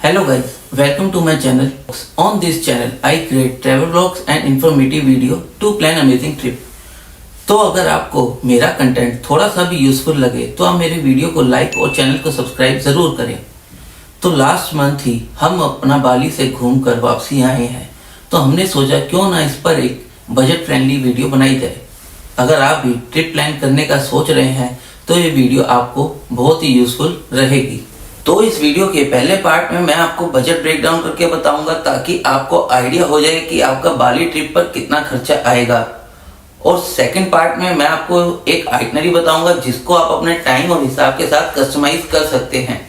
Hello guys, welcome to my channel. On this channel, I create travel vlogs and informative video to plan amazing trip. तो अगर आपको मेरा content थोड़ा सा भी यूजफुल लगे तो आप मेरे वीडियो को लाइक और चैनल को सब्सक्राइब ज़रूर करें। तो लास्ट मंथ ही हम अपना बाली से घूमकर वापसी आए हैं, तो हमने सोचा क्यों ना इस पर एक बजट फ्रेंडली वीडियो बनाई जाए। अगर आप भी ट्रिप प्लान करने का सोच रहे हैं तो ये वीडियो आपको बहुत ही यूजफुल रहेगी। तो इस वीडियो के पहले पार्ट में मैं आपको बजट ब्रेक डाउन करके बताऊंगा ताकि आपको आइडिया हो जाए कि आपका बाली ट्रिप पर कितना खर्चा आएगा। और सेकंड पार्ट में मैं आपको एक आइटनरी बताऊंगा जिसको आप अपने टाइम और हिसाब के साथ कस्टमाइज कर सकते हैं।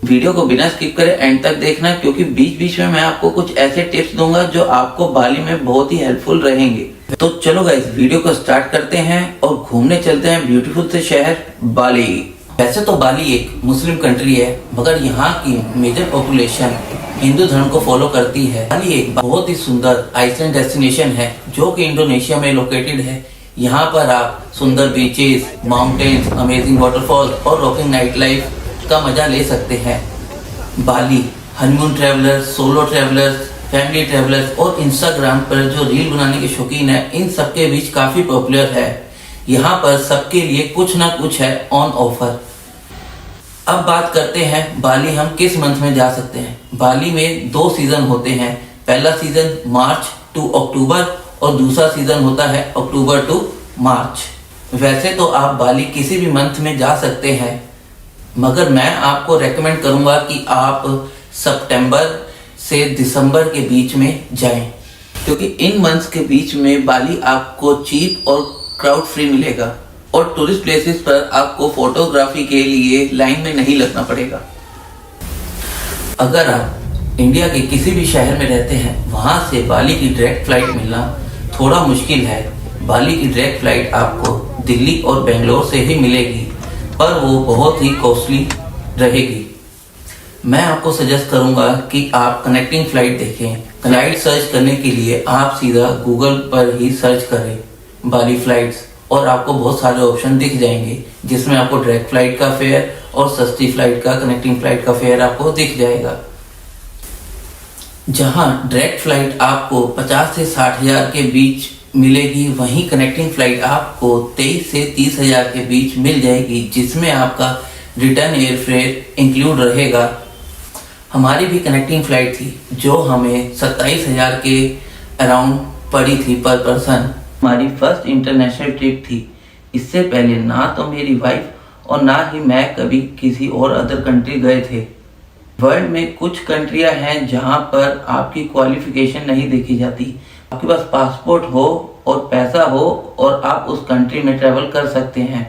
वीडियो को बिना स्किप करे एंड तक देखना, क्योंकि बीच बीच में मैं आपको कुछ ऐसे टिप्स दूंगा जो आपको बाली में बहुत ही हेल्पफुल रहेंगे। तो चलो गाइस, वीडियो को स्टार्ट करते हैं और घूमने चलते हैं ब्यूटीफुल से शहर बाली। वैसे तो बाली एक मुस्लिम कंट्री है, मगर यहाँ की मेजर पॉपुलेशन हिंदू धर्म को फॉलो करती है। बाली एक बहुत ही सुंदर आइसलैंड डेस्टिनेशन है जो कि इंडोनेशिया में लोकेटेड है। यहाँ पर आप सुंदर बीचेस, माउंटेन्स, अमेजिंग वाटरफॉल और रॉकिंग नाइट लाइफ का मजा ले सकते हैं। Bali honeymoon travellers, solo travellers, family travellers और इंस्टाग्राम पर जो रील बनाने के शौकीन है, इन सबके बीच काफी पॉपुलर है। यहाँ पर सबके लिए कुछ ना कुछ है ऑन ऑफर। अब बात करते हैं बाली हम किस मंथ में जा सकते हैं। बाली में 2 सीजन होते हैं। पहला सीजन मार्च टू अक्टूबर और दूसरा सीजन होता है अक्टूबर टू मार्च। वैसे तो आप बाली किसी भी मंथ में जा सकते हैं, मगर मैं आपको रेकमेंड करूंगा कि आप सितंबर से दिसंबर के बीच में जाएं, क्योंकि इन मंथ्स के बीच में बाली आपको चीप और क्राउड फ्री मिलेगा और टूरिस्ट प्लेसेस पर आपको फोटोग्राफी के लिए लाइन में नहीं लगना पड़ेगा। अगर आप इंडिया के किसी भी शहर में रहते हैं, वहां से बाली की डायरेक्ट फ्लाइट मिलना थोड़ा मुश्किल है। बाली की डायरेक्ट फ्लाइट आपको दिल्ली और बेंगलोर से ही मिलेगी, पर वो बहुत ही कॉस्टली रहेगी। मैं आपको सजेस्ट करूंगा कि आप कनेक्टिंग फ्लाइट देखें। फ्लाइट सर्च करने के लिए आप सीधा गूगल पर ही सर्च करें बाली फ्लाइट्स, और आपको बहुत सारे ऑप्शन दिख जाएंगे जिसमें आपको डायरेक्ट फ्लाइट का फेयर और सस्ती फ्लाइट का, कनेक्टिंग फ्लाइट का फेयर आपको दिख जाएगा। जहां डायरेक्ट फ्लाइट आपको 50 से 60 हजार के बीच मिलेगी, वहीं कनेक्टिंग फ्लाइट आपको 23 से 30 हजार के बीच मिल जाएगी, जिसमें आपका रिटर्न एयर फेयर इंक्लूड रहेगा। हमारी भी कनेक्टिंग फ्लाइट थी जो हमें 27 हजार के अराउंड पड़ी थी पर पर्सन। हमारी फर्स्ट इंटरनेशनल ट्रिप थी। इससे पहले ना तो मेरी वाइफ और ना ही मैं कभी किसी और अदर कंट्री गए थे। वर्ल्ड में कुछ कंट्रियां हैं जहां पर आपकी क्वालिफिकेशन नहीं देखी जाती। आपके पास पासपोर्ट हो और पैसा हो और आप उस कंट्री में ट्रैवल कर सकते हैं।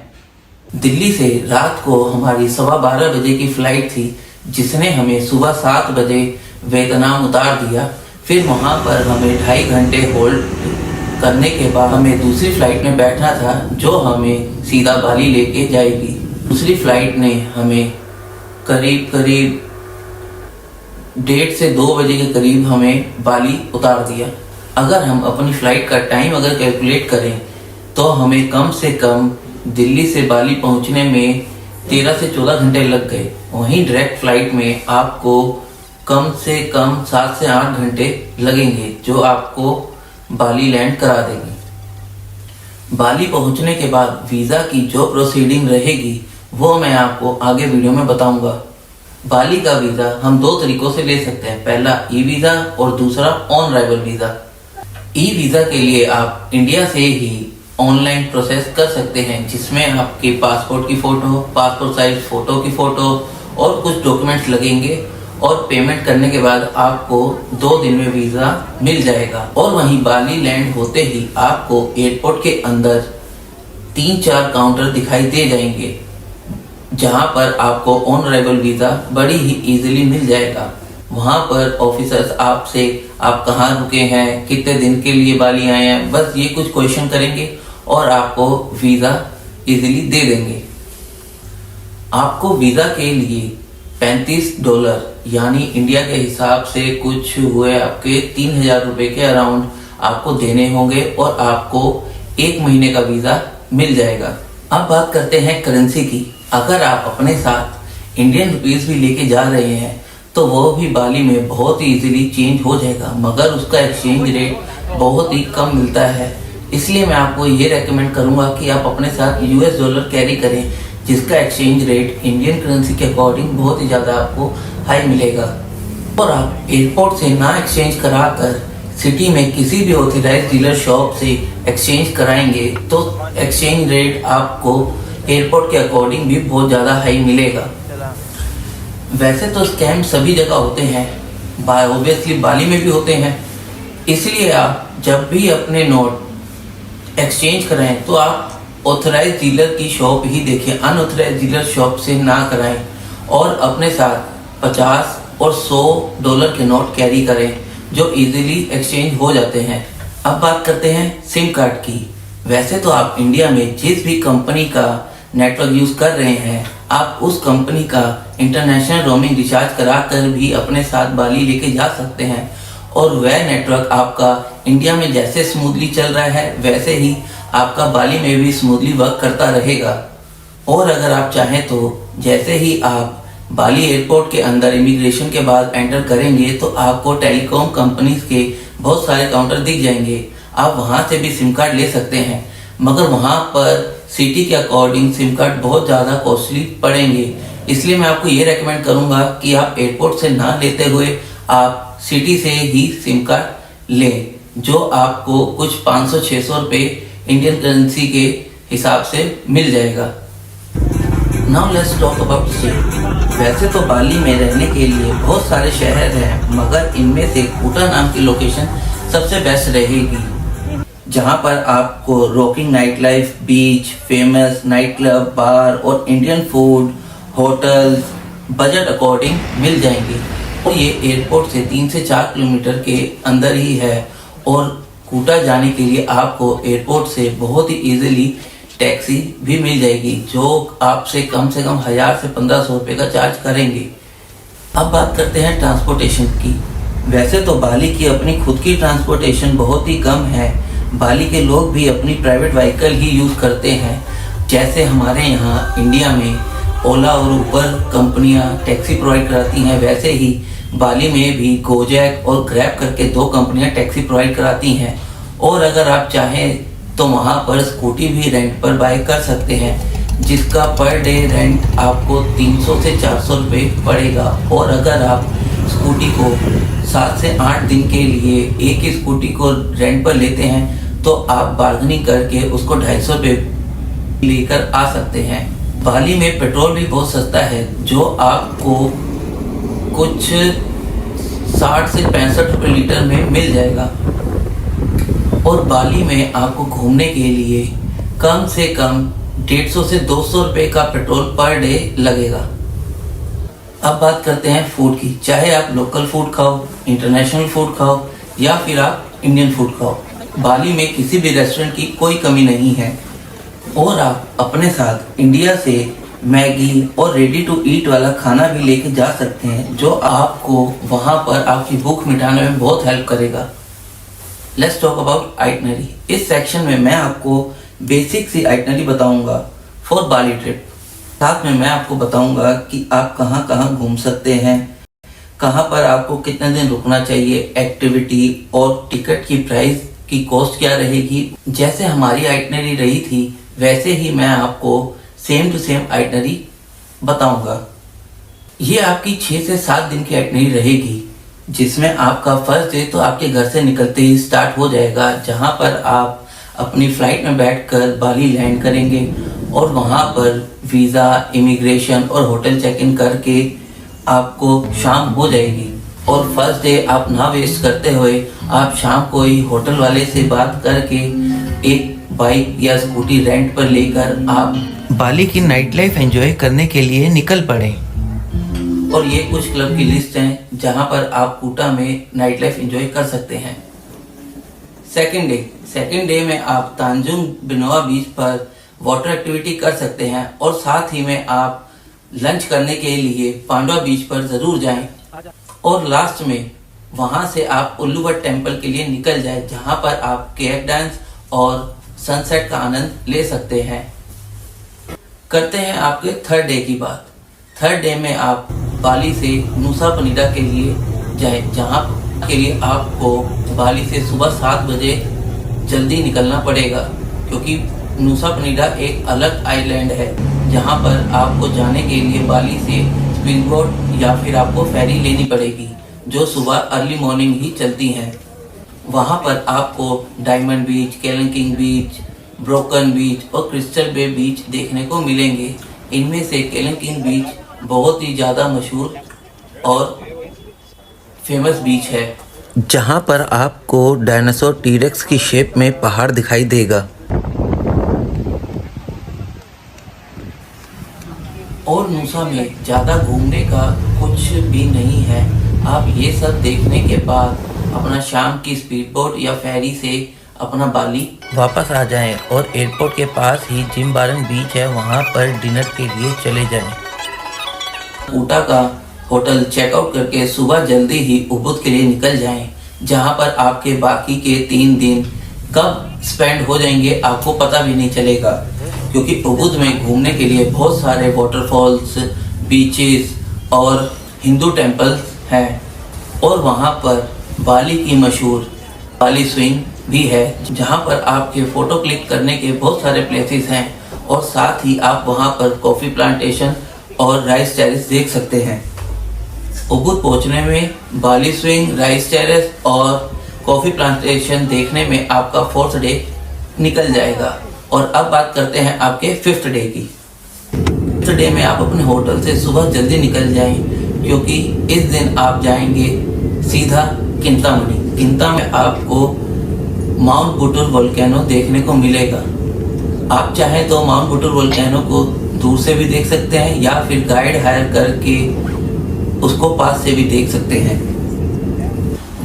दिल्ली से रात को हमारी 12:15 बजे की फ्लाइट थी, जिसने हमें सुबह 7 बजे वियतनाम उतार दिया। फिर वहां पर हमें 2.5 घंटे होल्ड करने के बाद हमें दूसरी फ्लाइट में बैठना था जो हमें सीधा बाली लेके जाएगी। दूसरी फ्लाइट ने हमें करीब 1:30 से 2 बजे के करीब हमें बाली उतार दिया। अगर हम अपनी फ्लाइट का टाइम अगर कैलकुलेट करें तो हमें कम से कम दिल्ली से बाली पहुंचने में 13 से 14 घंटे लग गए। वहीं डायरेक्ट फ्लाइट में आपको कम से कम 7 से 8 घंटे लगेंगे, जो आपको बाली लैंड करा देंगे। बाली पहुंचने के बाद वीज़ा की जो प्रोसीडिंग रहेगी वो मैं आपको आगे वीडियो में बताऊंगा। बाली का वीज़ा हम 2 तरीकों से ले सकते हैं, पहला ई वीज़ा और दूसरा on arrival visa. E visa के लिए आप इंडिया से ही ऑनलाइन प्रोसेस कर सकते हैं, जिसमें आपके पासपोर्ट की फ़ोटो, पासपोर्ट साइज फ़ोटो की फ़ोटो और कुछ डॉक्यूमेंट्स लगेंगे, और पेमेंट करने के बाद आपको 2 दिन में वीज़ा मिल जाएगा। और वहीं बाली लैंड होते ही आपको एयरपोर्ट के अंदर 3-4 काउंटर दिखाई दे जाएंगे, जहां पर आपको ऑन अराइवल वीज़ा बड़ी ही इजीली मिल जाएगा। वहां पर ऑफिसर्स आपसे आप कहाँ रुके हैं, कितने दिन के लिए बाली आए हैं, बस ये कुछ क्वेश्चन करेंगे और आपको वीज़ा इजीली दे देंगे। आपको वीज़ा के लिए $35 यानी इंडिया के हिसाब से कुछ हुए आपके 3,000 रुपए के अराउंड आपको देने होंगे और आपको 1 महीने का वीज़ा मिल जाएगा। अब बात करते हैं करेंसी की। अगर आप अपने साथ इंडियन रुपीस भी लेके जा रहे हैं तो वो भी बाली में बहुत ही इजीली चेंज हो जाएगा, मगर उसका एक्सचेंज रेट बहुत ही कम मिलता है। इसलिए मैं आपको ये रेकमेंड करूंगा कि आप अपने साथ यूएस डॉलर कैरी करें, जिसका एक्सचेंज रेट इंडियन करेंसी के अकॉर्डिंग बहुत ही ज़्यादा आपको हाई मिलेगा। और आप एयरपोर्ट से ना एक्सचेंज कराकर सिटी में किसी भी ऑथराइज्ड डीलर शॉप से एक्सचेंज कराएंगे तो एक्सचेंज रेट आपको एयरपोर्ट के अकॉर्डिंग भी बहुत ज़्यादा हाई मिलेगा। वैसे तो स्कैम सभी जगह होते हैं, ऑब्वियसली बाली में भी होते हैं। इसलिए आप जब भी अपने नोट एक्सचेंज कराएं तो आप ऑथराइज्ड डीलर की शॉप ही देखें, अनऑथराइज्ड डीलर शॉप से ना कराएं। और अपने साथ 50 और 100 डॉलर के नोट कैरी करें जो इजीली एक्सचेंज हो जाते हैं। अब बात करते हैं सिम कार्ड की। वैसे तो आप इंडिया में जिस भी कंपनी का नेटवर्क यूज कर रहे हैं, आप उस कंपनी का इंटरनेशनल रोमिंग रिचार्ज कराकर भी अपने साथ बाली लेके जा सकते हैं और वह नेटवर्क आपका इंडिया में जैसे स्मूथली चल रहा है वैसे ही आपका बाली में भी स्मूथली वर्क करता रहेगा। और अगर आप चाहें तो जैसे ही आप बाली एयरपोर्ट के अंदर इमिग्रेशन के बाद एंटर करेंगे तो आपको टेलीकॉम कंपनीज के बहुत सारे काउंटर दिख जाएंगे। आप वहां से भी सिम कार्ड ले सकते हैं, मगर वहां पर सिटी के अकॉर्डिंग सिम कार्ड बहुत ज़्यादा कॉस्टली पड़ेंगे। इसलिए मैं आपको ये रेकमेंड करूंगा कि आप एयरपोर्ट से ना लेते हुए आप सिटी से ही सिम कार्ड लें, जो आपको कुछ 500-600 रुपये इंडियन करेंसी के हिसाब से मिल जाएगा। Now let's talk about stay. वैसे तो बाली में रहने के लिए बहुत सारे शहर हैं, मगर इनमें से कुटा नाम की लोकेशन सबसे बेस्ट रहेगी, जहां पर आपको rocking night life, beach, famous night club, bar और Indian food, hotels budget according मिल जाएंगे। और ये एयरपोर्ट से 3 से 4 किलोमीटर के अंदर ही है और कूटा जाने के लिए आपको एयरपोर्ट से बहुत ही इजीली टैक्सी भी मिल जाएगी, जो आपसे कम 1000 से 1500 रुपये का चार्ज करेंगे। अब बात करते हैं ट्रांसपोर्टेशन की। वैसे तो बाली की अपनी खुद की ट्रांसपोर्टेशन बहुत ही कम है। बाली के लोग भी अपनी प्राइवेट व्हीकल ही यूज करते हैं। जैसे हमारे यहाँ इंडिया में ओला और उबर कंपनियां टैक्सी प्रोवाइड कराती हैं, वैसे ही बाली में भी गोजैक और ग्रैब करके 2 कंपनियां टैक्सी प्रोवाइड कराती हैं। और अगर आप चाहें तो वहां पर स्कूटी भी रेंट पर बाय कर सकते हैं, जिसका पर डे रेंट आपको 300 से 400 रुपये पड़ेगा। और अगर आप स्कूटी को 7 से 8 दिन के लिए एक ही स्कूटी को रेंट पर लेते हैं तो आप बार्गेनिंग करके उसको 250 रुपये लेकर आ सकते हैं। बाली में पेट्रोल भी बहुत सस्ता है, जो आपको कुछ 60 से 65 रुपये लीटर में मिल जाएगा। और बाली में आपको घूमने के लिए कम से कम 150 से 200 रुपये का पेट्रोल पर डे लगेगा। अब बात करते हैं फूड की। चाहे आप लोकल फूड खाओ, इंटरनेशनल फूड खाओ या फिर आप इंडियन फूड खाओ, बाली में किसी भी रेस्टोरेंट की कोई कमी नहीं है। और आप अपने साथ इंडिया से मैगी और रेडी टू ईट वाला खाना भी लेके जा सकते हैं, जो आपको वहां पर आपकी भूख मिटाने में बहुत हेल्प करेगा। Let's talk about itinerary. इस सेक्शन में मैं आपको बेसिक सी आइटनरी बताऊंगा फॉर बाली ट्रिप। साथ में मैं आपको बताऊंगा कि आप कहां कहां घूम सकते हैं, कहां पर आपको कितने दिन रुकना चाहिए, एक्टिविटी और टिकट की प्राइस की कॉस्ट क्या रहेगी। जैसे हमारी आइटनरी रही थी वैसे ही मैं आपको सेम टू सेम आइटनरी बताऊंगा। ये आपकी 6 से 7 दिन की आइटनरी रहेगी, जिसमें आपका फर्स्ट डे तो आपके घर से निकलते ही स्टार्ट हो जाएगा, जहां पर आप अपनी फ्लाइट में बैठकर बाली लैंड करेंगे और वहां पर वीज़ा, इमिग्रेशन और होटल चेक इन करके आपको शाम हो जाएगी। और फर्स्ट डे आप ना वेस्ट करते हुए आप शाम को ही होटल वाले से बात करके एक बाइक या स्कूटी रेंट पर लेकर आप बाली की नाइट लाइफ एंजॉय करने के लिए निकल पड़े। और ये कुछ क्लब की लिस्ट हैं जहां पर आप कूटा में नाइट लाइफ एंजॉय कर सकते हैं। सेकेंड डे में आप तांजुंग बिनोआ बीच पर वाटर एक्टिविटी कर सकते हैं और साथ ही में आप लंच करने के लिए पांडवा बीच पर जरूर जाएं। और लास्ट में वहां से आप उल्लूवट टेम्पल के लिए निकल जाएं, जहां पर आप केक डांस और सनसेट का आनंद ले सकते हैं। करते हैं आपके थर्ड डे की बात। थर्ड डे में आप बाली से नुसा पनीरा के लिए जाएं, जहां के लिए आपको बाली से सुबह 7 बजे जल्दी निकलना पड़ेगा, क्योंकि नुसा पनीरा एक अलग आइलैंड है जहां पर आपको जाने के लिए बाली से स्पीड बोट या फिर आपको फेरी लेनी पड़ेगी, जो सुबह अर्ली मॉर्निंग ही चलती हैं। वहां पर आपको डायमंड बीच, केलंकिंग बीच, ब्रोकन बीच और क्रिस्टल बे बीच देखने को मिलेंगे। इनमें से केलंकिंग बीच बहुत ही ज़्यादा मशहूर और फेमस बीच है, जहां पर आपको डायनासोर टीरेक्स की शेप में पहाड़ दिखाई देगा। और नुसा में ज़्यादा घूमने का कुछ भी नहीं है। आप ये सब देखने के बाद अपना शाम की स्पीड बोट या फेरी से अपना बाली वापस आ जाएं और एयरपोर्ट के पास ही जिम्बारन बीच है, वहां पर डिनर के लिए चले जाएं। ऊटा का होटल चेकआउट करके सुबह जल्दी ही उबुद के लिए निकल जाएं, जहां पर आपके बाकी के 3 दिन कब स्पेंड हो जाएंगे आपको पता भी नहीं चलेगा, क्योंकि उबुद में घूमने के लिए बहुत सारे वाटरफॉल्स, बीचेस और हिंदू टेम्पल्स हैं। और वहां पर बाली की मशहूर बाली स्विंग भी है, जहां पर आपके फ़ोटो क्लिक करने के बहुत सारे प्लेसेस हैं और साथ ही आप वहां पर कॉफ़ी प्लांटेशन और राइस टेरेस देख सकते हैं। उबुद पहुंचने में बाली स्विंग, राइस टेरेस और कॉफ़ी प्लांटेशन देखने में आपका 4th डे निकल जाएगा। और अब बात करते हैं आपके 5th डे की। 5th डे में आप अपने होटल से सुबह जल्दी निकल जाएं, क्योंकि इस दिन आप जाएंगे सीधा किंतामणि। किंता में आपको माउंट बुटुर वोल्केनो देखने को मिलेगा। आप चाहें तो माउंट बुटुर वोल्केनो को दूर से भी देख सकते हैं या फिर गाइड हायर करके उसको पास से भी देख सकते हैं।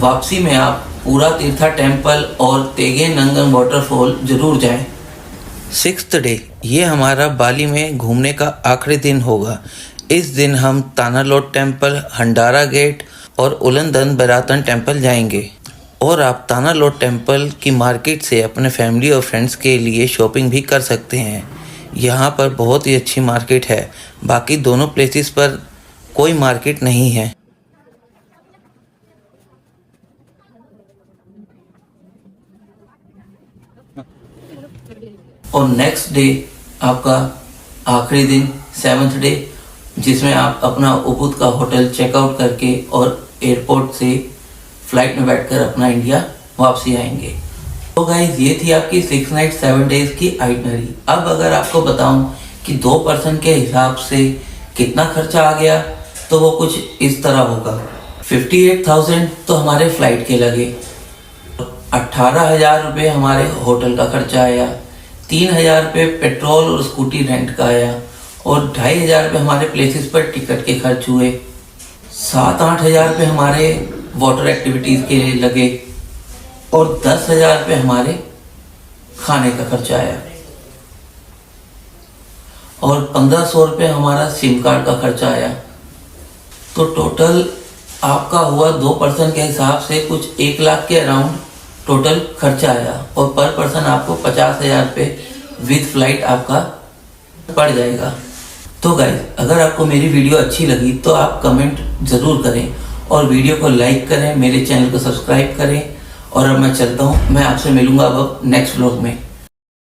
वापसी में आप पूरा तीर्था टेम्पल और तेगे नंगन वाटरफॉल जरूर जाएं। 6th डे ये हमारा बाली में घूमने का आखिरी दिन होगा। इस दिन हम तानालोट टेम्पल, हंडारा गेट और उलंदन बेरातन टेम्पल जाएंगे। और आप तानालोट टेम्पल की मार्केट से अपने फैमिली और फ्रेंड्स के लिए शॉपिंग भी कर सकते हैं। यहाँ पर बहुत ही अच्छी मार्केट है, बाकी दोनों प्लेसेस पर कोई मार्केट नहीं है। और नेक्स्ट डे आपका आखिरी दिन 7th डे, जिसमें आप अपना उबुद का होटल चेकआउट करके और एयरपोर्ट से फ्लाइट में बैठकर अपना इंडिया वापसी आएंगे। तो गाइज ये थी आपकी 6 नाइट 7 डेज की आइटनरी। अब अगर आपको बताऊं कि 2 पर्सन के हिसाब से कितना खर्चा आ गया, तो वो कुछ इस तरह होगा। 58,000 तो हमारे फ्लाइट के लगे, 18,000 रुपये हमारे होटल का खर्चा आया, 3,000 रुपये पेट्रोल और स्कूटी रेंट का आया और 2,500 रुपये हमारे प्लेसेस पर टिकट के खर्च हुए, 7-8 हज़ार रुपये हमारे वाटर एक्टिविटीज़ के लिए लगे और 10,000 रुपये हमारे खाने का खर्चा आया और 1,500 रुपये हमारा सिम कार्ड का खर्चा आया। तो टोटल आपका हुआ 2 पर्सन के हिसाब से कुछ 1 लाख के अराउंड टोटल खर्चा आया और पर पर्सन आपको 50,000 रुपये विद फ्लाइट आपका पड़ जाएगा। तो गाइस अगर आपको मेरी वीडियो अच्छी लगी तो आप कमेंट ज़रूर करें और वीडियो को लाइक करें, मेरे चैनल को सब्सक्राइब करें। और अब मैं चलता हूँ, मैं आपसे मिलूंगा अब नेक्स्ट व्लॉग में।